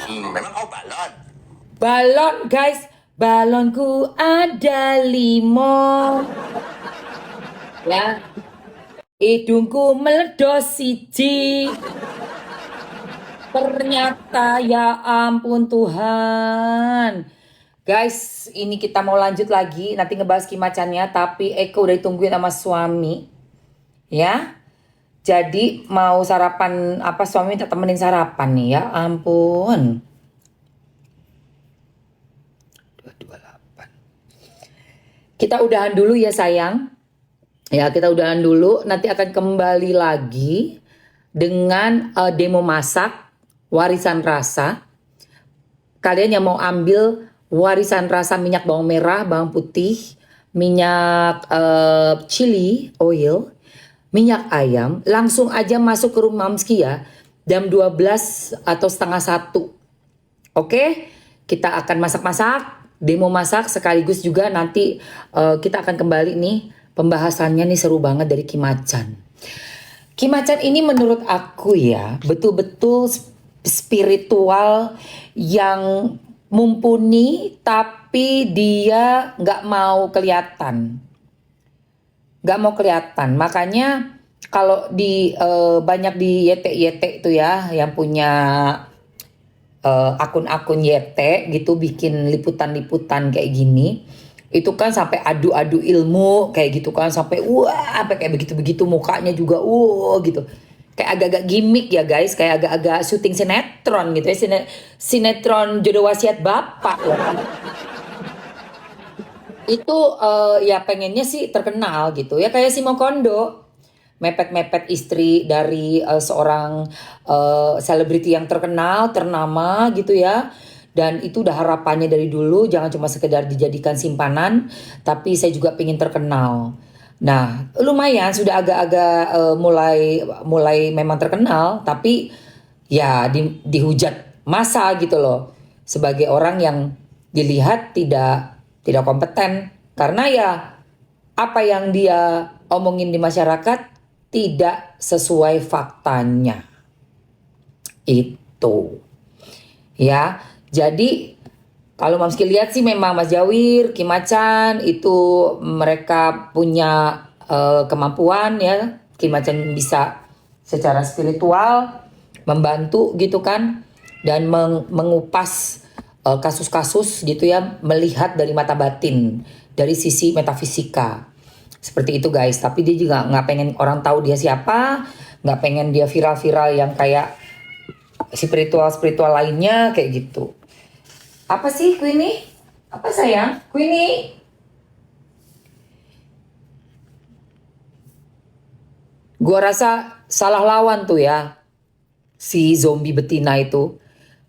Memang kau balon? Balon guys, balonku ada 5. Ya, hidungku meledos siji. Ternyata ya ampun Tuhan. Guys, ini kita mau lanjut lagi. Nanti ngebahas kimacannya. Tapi Eko udah ditungguin sama suami. Ya. Jadi mau sarapan apa, suami minta temenin sarapan nih ya. Ampun. 228. Kita udahan dulu ya sayang. Ya, kita udahan dulu. Nanti akan kembali lagi dengan demo masak warisan rasa. Kalian yang mau ambil warisan rasa minyak bawang merah, bawang putih, minyak chili oil, minyak ayam, langsung aja masuk ke rumah Mamski ya. Jam 12 atau setengah 1. Oke, kita akan masak-masak, demo masak sekaligus juga nanti kita akan kembali nih. Pembahasannya nih seru banget dari Kimacan. Kimacan ini menurut aku ya betul-betul spiritual yang mumpuni tapi dia nggak mau kelihatan. Nggak mau kelihatan. Makanya kalau di banyak di YT itu ya yang punya akun-akun YT gitu bikin liputan-liputan kayak gini. Itu kan sampai adu-adu ilmu kayak gitu kan, sampai wah sampai kayak begitu-begitu mukanya juga gitu. Kayak agak-agak gimmick ya guys, kayak agak-agak syuting sinetron gitu ya, sinetron jodoh wasiat bapak ya. Itu ya pengennya sih terkenal gitu ya, kayak Simo Kondo mepet-mepet istri dari seorang selebriti yang terkenal, ternama gitu ya. Dan itu udah harapannya dari dulu, jangan cuma sekedar dijadikan simpanan, tapi saya juga pengen terkenal. Nah, lumayan sudah agak-agak mulai mulai memang terkenal, tapi ya dihujat masa gitu loh. Sebagai orang yang dilihat tidak kompeten karena ya apa yang dia omongin di masyarakat tidak sesuai faktanya. Itu. Ya, jadi kalau Mamski lihat sih memang Mas Jawir, Kimacan itu mereka punya kemampuan ya. Kimacan bisa secara spiritual membantu gitu kan dan mengupas kasus-kasus gitu ya, melihat dari mata batin, dari sisi metafisika. Seperti itu guys, tapi dia juga nggak pengen orang tahu dia siapa, nggak pengen dia viral-viral yang kayak spiritual-spiritual lainnya kayak gitu. Apa sih Queenie? Apa sayang? Queenie? Gua rasa salah lawan tuh ya si zombie betina itu.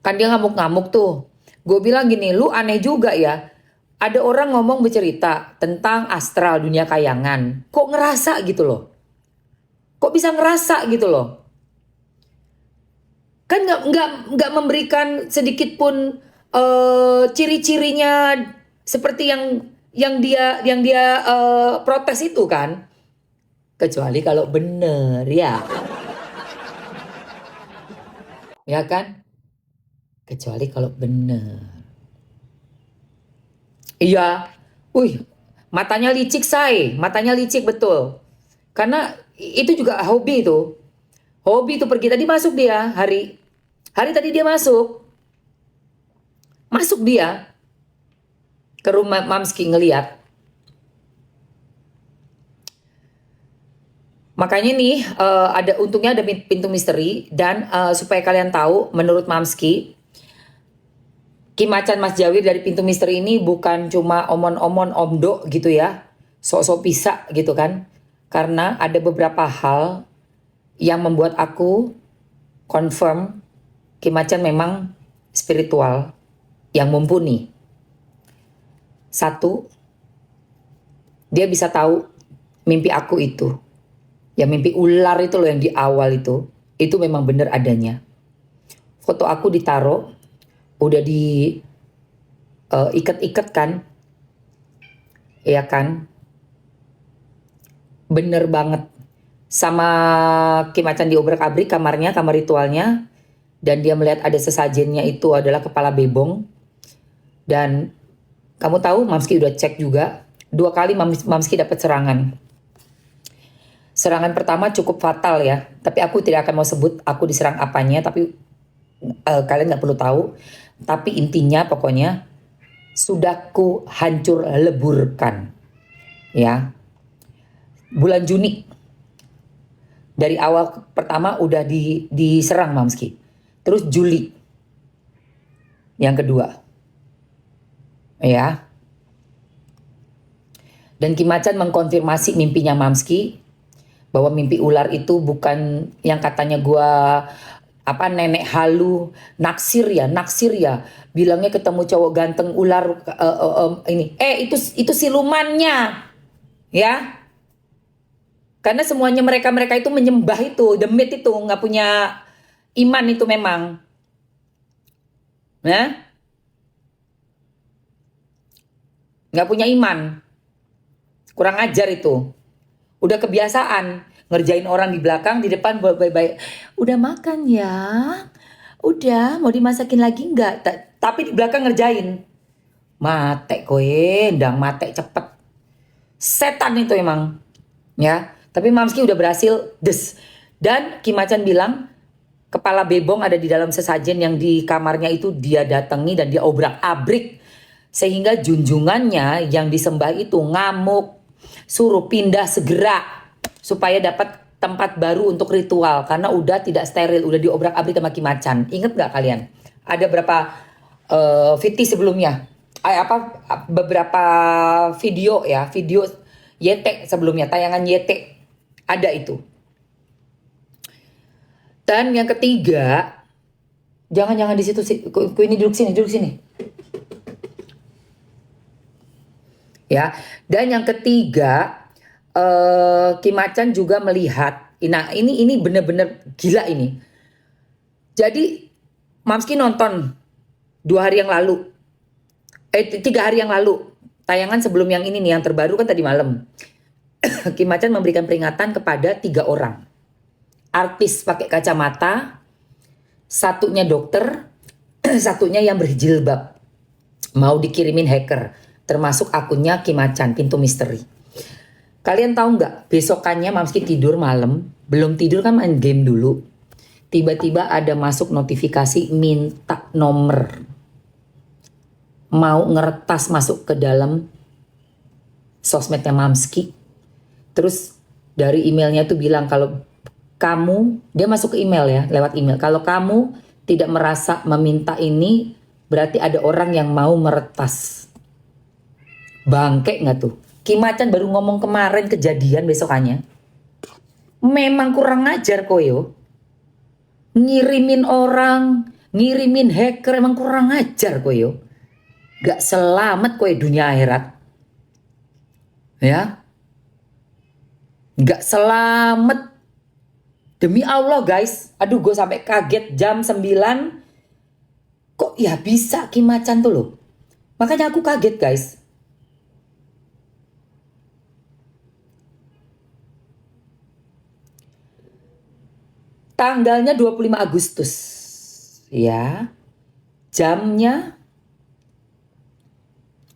Kan dia ngamuk-ngamuk tuh. Gue bilang gini, lu aneh juga ya. Ada orang ngomong bercerita tentang astral dunia kayangan. Kok ngerasa gitu loh? Kok bisa ngerasa gitu loh? Kan nggak memberikan sedikit pun ciri-cirinya seperti yang dia protes itu kan. Kecuali kalau bener ya kan? Kecuali kalau bener. Iya, wih, matanya licik say, matanya licik betul. Karena itu juga hobi itu pergi tadi masuk dia hari tadi dia masuk dia ke rumah Mamski ngeliat. Makanya nih ada untungnya ada pintu misteri dan supaya kalian tahu menurut Mamski Kimacan Mas Jawir dari pintu misteri ini bukan cuma omon-omon omdo gitu ya, sok-sok bisa gitu kan. Karena ada beberapa hal yang membuat aku confirm Kimacan memang spiritual yang mumpuni. Satu, dia bisa tahu mimpi aku itu. Ya mimpi ular itu loh yang di awal itu memang benar adanya. Foto aku ditaruh, udah di ikat-ikat kan, ya kan, bener banget. Sama Kimacan diobrak-abrik kamarnya, kamar ritualnya, dan dia melihat ada sesajennya itu adalah kepala bebong. Dan kamu tahu Mamski udah cek juga 2 kali Mamski dapat serangan. Serangan pertama cukup fatal ya, tapi aku tidak akan mau sebut aku diserang apanya, tapi kalian nggak perlu tahu. Tapi intinya pokoknya sudah ku hancur leburkan ya. Bulan Juni dari awal pertama udah diserang Mamski. Terus Juli yang kedua ya. Dan Kim Macan mengkonfirmasi mimpinya Mamski bahwa mimpi ular itu bukan yang katanya gua nenek halu naksir ya bilangnya ketemu cowok ganteng ular itu silumannya ya, karena semuanya mereka itu menyembah itu demit itu, nggak punya iman itu memang ya, nggak punya iman, kurang ajar itu, udah kebiasaan ngerjain orang di belakang, di depan baik-baik. Udah makan ya? Udah, mau dimasakin lagi nggak? Tapi di belakang ngerjain. Mate kowe, ndang mate cepet. Setan itu emang. Ya, tapi Mamski udah berhasil des. Dan Kim Macan bilang kepala bebong ada di dalam sesajen yang di kamarnya itu dia datangi dan dia obrak-abrik. Sehingga junjungannya yang disembah itu ngamuk, suruh pindah segera supaya dapat tempat baru untuk ritual karena udah tidak steril, udah diobrak-abrik sama Kim Macan. Ingat nggak kalian? Ada berapa VT sebelumnya? Beberapa video ya, video YT sebelumnya, tayangan YT ada itu. Dan yang ketiga, jangan di situ sih, ini duduk sini. Ya, dan yang ketiga Kim Macan juga melihat, nah ini bener-bener gila ini. Jadi Mamski nonton 3 hari yang lalu tayangan sebelum yang ini nih, yang terbaru kan tadi malam. Kim Macan memberikan peringatan kepada 3 orang artis pakai kacamata, satunya dokter, satunya yang berjilbab, mau dikirimin hacker, termasuk akunnya Kim Macan, Pintu Misteri. Kalian tahu nggak, besokannya Mamski tidur malam, belum tidur kan main game dulu. Tiba-tiba ada masuk notifikasi minta nomor. Mau ngeretas masuk ke dalam sosmednya Mamski. Terus dari emailnya tuh bilang kalau kamu, dia masuk ke email ya, lewat email. Kalau kamu tidak merasa meminta ini, berarti ada orang yang mau meretas. Bangke nggak tuh? Kim Macan baru ngomong kemarin kejadian besokannya. Memang kurang ajar koyo. Ngirimin orang, ngirimin hacker, emang kurang ajar koyo. Gak selamat koyo dunia akhirat. Ya. Gak selamat. Demi Allah guys. Aduh gue sampai kaget jam 9. Kok ya bisa Kim Macan tuh loh. Makanya aku kaget guys. Tanggalnya 25 Agustus. Ya. Jamnya.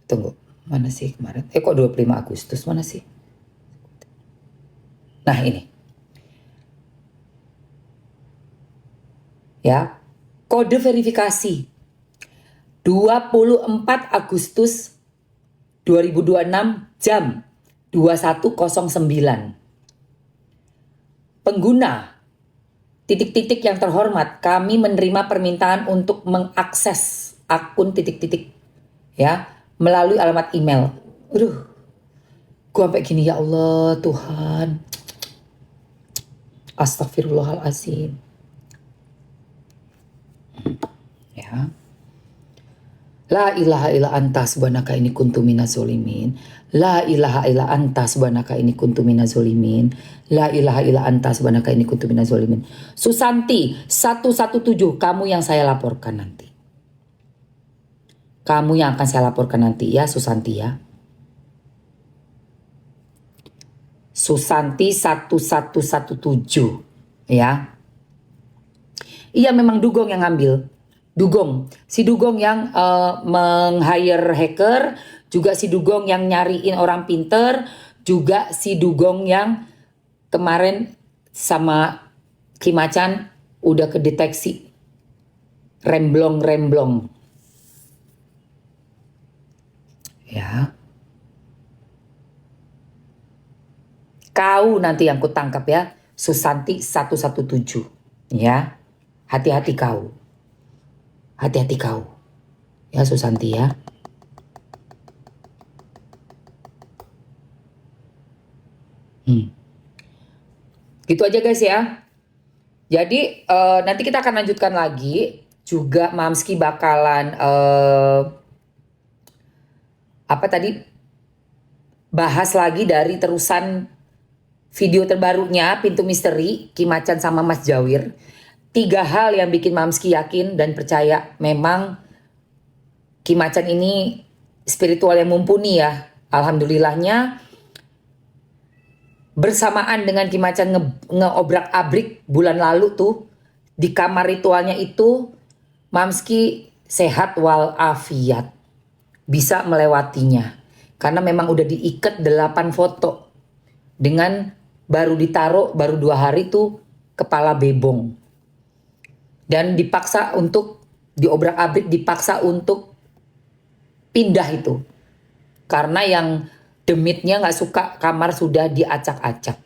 Tunggu. Mana sih kemarin? Kok 25 Agustus? Mana sih? Nah ini. Ya. Kode verifikasi. 24 Agustus 2026 jam 21.09. Pengguna. Titik-titik yang terhormat, kami menerima permintaan untuk mengakses akun titik-titik ya melalui alamat email. Aduh, gue sampai gini, ya Allah Tuhan, astagfirullahaladzim. Ya, la ilaha illa anta subhanaka inni kuntu minaz zolimin. La ilaha illa anta subhanaka inni kuntu minaz zolimin. La ilaha illa anta subhanaka inni kuntu minaz zolimin. Susanti 117, kamu yang saya laporkan nanti. Kamu yang akan saya laporkan nanti ya Susanti ya. Susanti 1117 ya. Iya memang Dugong yang ngambil. Dugong. Si Dugong yang meng-hire hacker, juga si Dugong yang nyariin orang pinter, juga si Dugong yang kemarin sama Kim Macan udah kedeteksi remblong-remblong. Ya. Kau nanti yang kutangkap ya, Susanti 117. Ya. Hati-hati kau. Hati-hati kau. Ya Susanti ya. Gitu aja guys ya. Jadi nanti kita akan lanjutkan lagi. Juga Mamski bakalan apa tadi, bahas lagi dari terusan video terbarunya Pintu Misteri Kim Macan sama Mas Jawir. 3 hal yang bikin Mamski yakin dan percaya memang Kim Macan ini spiritual yang mumpuni ya. Alhamdulillahnya bersamaan dengan Kim Macan ngeobrak-abrik bulan lalu tuh di kamar ritualnya itu, Mamski sehat walafiat, bisa melewatinya karena memang udah diikat 8 foto dengan baru ditaruh baru 2 hari tuh kepala bebong, dan dipaksa untuk diobrak-abrik, dipaksa untuk pindah itu karena yang demitnya nggak suka kamar sudah diacak-acak,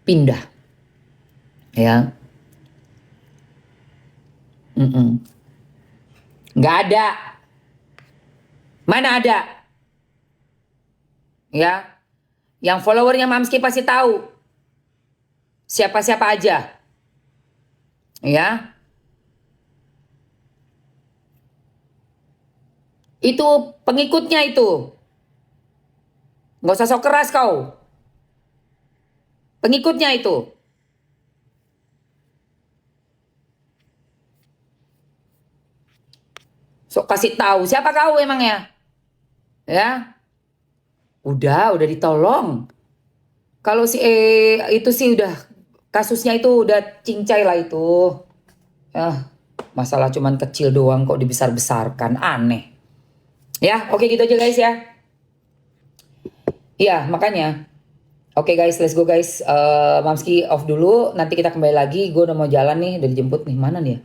pindah ya. Nggak ada, mana ada ya. Yang followernya Mamski pasti tahu siapa-siapa aja ya. Itu pengikutnya itu. Nggak usah sok keras kau. Pengikutnya itu. Sok kasih tahu siapa kau emangnya. Ya. Udah ditolong. Kalau si itu sih udah kasusnya itu udah cincai lah itu. Ya, masalah cuman kecil doang kok dibesar-besarkan, aneh. Ya, oke gitu aja guys ya. Iya, makanya. Oke guys, let's go guys. Mamski off dulu, nanti kita kembali lagi. Gue udah mau jalan nih, udah dijemput nih. Mana nih ya?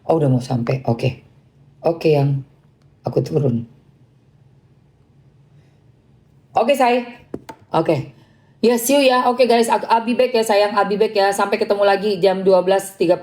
Oh udah mau sampai, oke. Oke yang aku turun. Oke say, oke. Ya see you ya, oke guys, I'll be back ya sayang, I'll be back ya. Sampai ketemu lagi jam 12.30.